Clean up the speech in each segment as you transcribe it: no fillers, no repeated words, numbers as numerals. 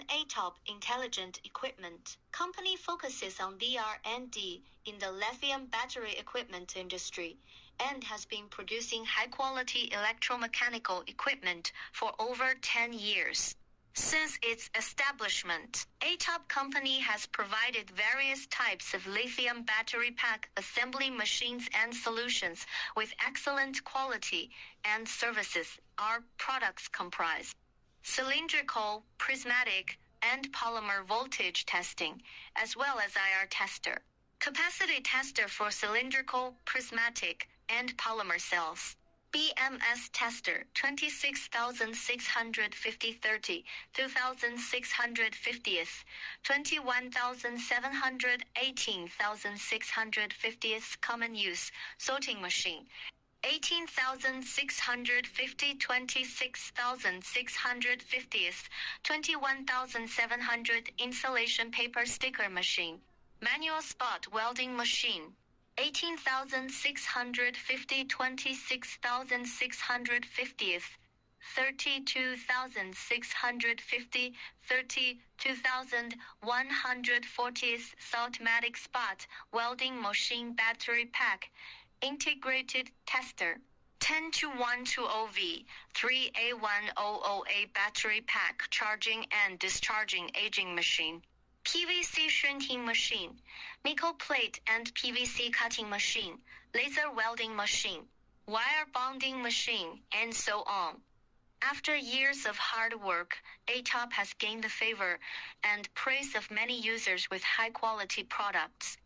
ATOP Intelligent Equipment company focuses on R&D in the lithium battery equipment industry and has been producing high-quality electromechanical equipment for over 10 years. Since its establishment, ATOP company has provided various types of lithium battery pack assembly machines and solutions with excellent quality and services. Our products comprise cylindrical, prismatic, and polymer voltage testing, as well as IR tester, capacity tester for cylindrical, prismatic, and polymer cells, BMS tester 26,650/30, 2,650th, 21,700, 18,650th common use sorting machine, 18,650, 26,650th, 21,700 insulation paper sticker machine, manual spot welding machine, 18,650, 26,650th, 32,650, 32,140th saltmatic spot welding machine battery pack, integrated tester, 10-120V, 3A100A battery pack charging and discharging aging machine, PVC shrinking machine, nickel plate and PVC cutting machine, laser welding machine, wire bonding machine, and so on. After years of hard work, ATOP has gained the favor and praise of many users with high-quality products,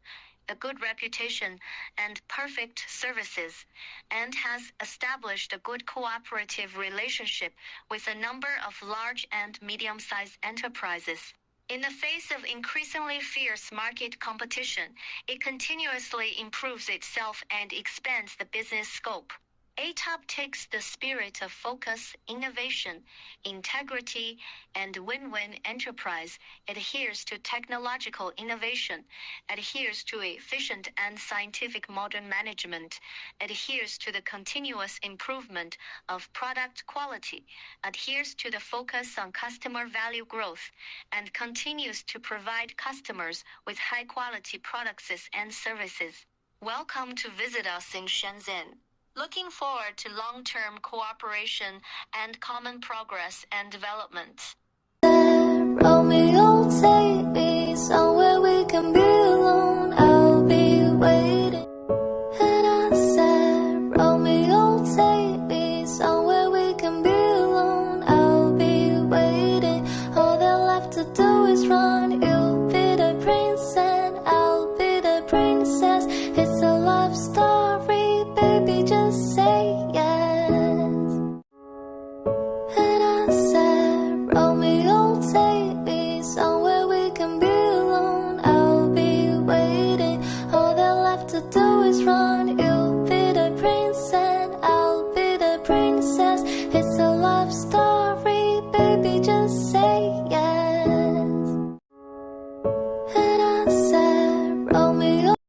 a good reputation, and perfect services, and has established a good cooperative relationship with a number of large and medium-sized enterprises. In the face of increasingly fierce market competition, it continuously improves itself and expands the business scope. ATOP takes the spirit of focus, innovation, integrity, and win-win enterprise, adheres to technological innovation, adheres to efficient and scientific modern management, adheres to the continuous improvement of product quality, adheres to the focus on customer value growth, and continues to provide customers with high-quality products and services. Welcome to visit us in Shenzhen. Looking forward to long-term cooperation and common progress and development. Romeo